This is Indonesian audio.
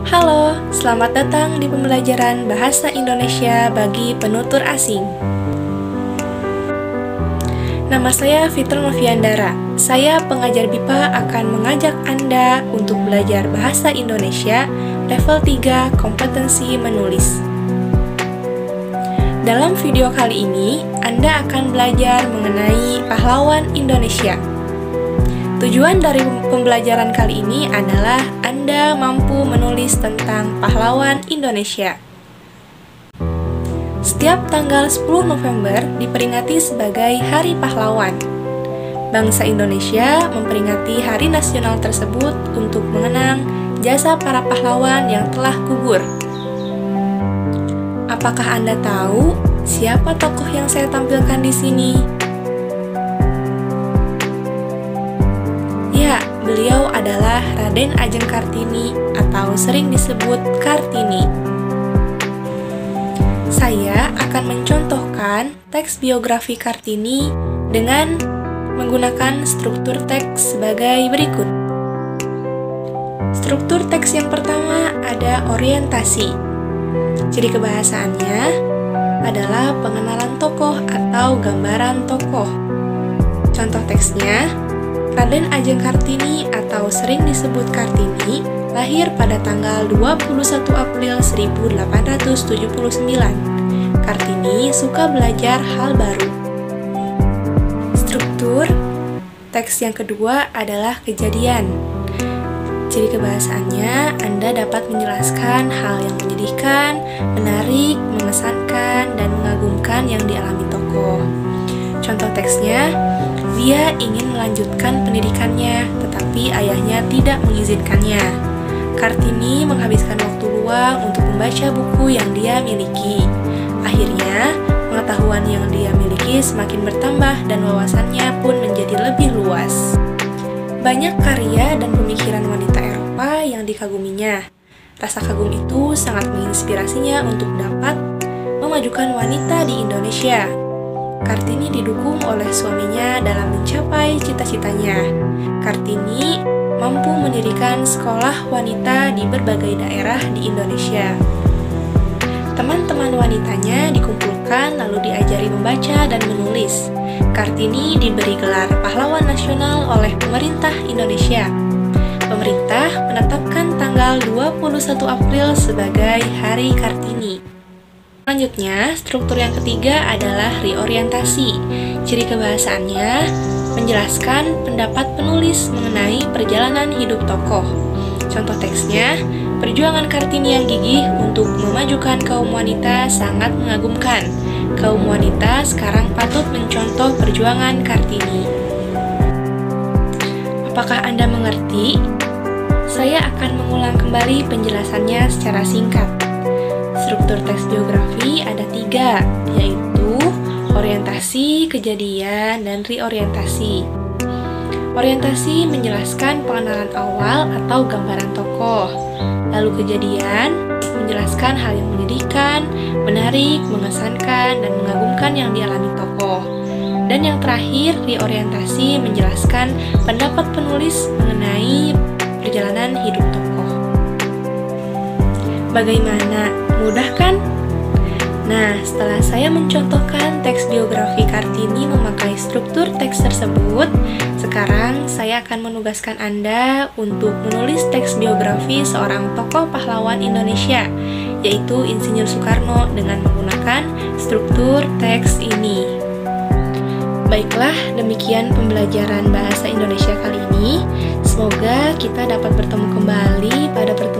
Halo, selamat datang di pembelajaran Bahasa Indonesia bagi penutur asing. Nama saya Fitri Noviandara. Saya pengajar BIPA akan mengajak Anda untuk belajar Bahasa Indonesia level 3 kompetensi menulis. Dalam video kali ini, Anda akan belajar mengenai pahlawan Indonesia. Tujuan dari pembelajaran kali ini adalah Anda mampu menulis tentang pahlawan Indonesia. Setiap tanggal 10 November diperingati sebagai Hari Pahlawan. Bangsa Indonesia memperingati hari nasional tersebut untuk mengenang jasa para pahlawan yang telah gugur. Apakah Anda tahu siapa tokoh yang saya tampilkan di sini? Ya, beliau adalah Raden Ajeng Kartini atau sering disebut Kartini. Saya akan mencontohkan teks biografi Kartini dengan menggunakan struktur teks sebagai berikut. Struktur teks yang pertama ada orientasi. Ciri kebahasaannya adalah pengenalan tokoh atau gambaran tokoh. Contoh teksnya, Raden Ajeng Kartini atau sering disebut Kartini lahir pada tanggal 21 April 1879. Kartini suka belajar hal baru. Struktur teks yang kedua adalah kejadian. Ciri kebahasaannya, Anda dapat menjelaskan hal yang menyedihkan, menarik, mengesankan, dan mengagumkan yang dialami tokoh. Contoh teksnya, dia ingin melanjutkan pendidikannya, tetapi ayahnya tidak mengizinkannya. Kartini menghabiskan waktu luang untuk membaca buku yang dia miliki. Akhirnya, pengetahuan yang dia miliki semakin bertambah dan wawasannya pun menjadi lebih luas. Banyak karya dan pemikiran wanita Eropa yang dikaguminya. Rasa kagum itu sangat menginspirasinya untuk dapat memajukan wanita di Indonesia. Kartini didukung oleh suaminya dalam mencapai cita-citanya. Kartini mampu mendirikan sekolah wanita di berbagai daerah di Indonesia. Teman-teman wanitanya dikumpulkan lalu diajari membaca dan menulis. Kartini diberi gelar pahlawan nasional oleh pemerintah Indonesia. Pemerintah menetapkan tanggal 21 April sebagai Hari Kartini. Selanjutnya, struktur yang ketiga adalah reorientasi. Ciri kebahasaannya menjelaskan pendapat penulis mengenai perjalanan hidup tokoh. Contoh teksnya, perjuangan Kartini yang gigih untuk memajukan kaum wanita sangat mengagumkan. Kaum wanita sekarang patut mencontoh perjuangan Kartini. Apakah Anda mengerti? Saya akan mengulang kembali penjelasannya secara singkat. Struktur teks biografi ada 3, yaitu orientasi, kejadian, dan reorientasi. Orientasi menjelaskan pengenalan awal atau gambaran tokoh. Lalu kejadian menjelaskan hal yang menyedihkan, menarik, mengesankan, dan mengagumkan yang dialami tokoh. Dan yang terakhir, reorientasi menjelaskan pendapat penulis mengenai perjalanan hidup tokoh. Bagaimana? Mudah kan? Nah, setelah saya mencontohkan teks biografi Kartini memakai struktur teks tersebut, sekarang saya akan menugaskan Anda untuk menulis teks biografi seorang tokoh pahlawan Indonesia, yaitu Insinyur Soekarno dengan menggunakan struktur teks ini. Baiklah, demikian pembelajaran Bahasa Indonesia kali ini. Semoga kita dapat bertemu kembali pada pertemuan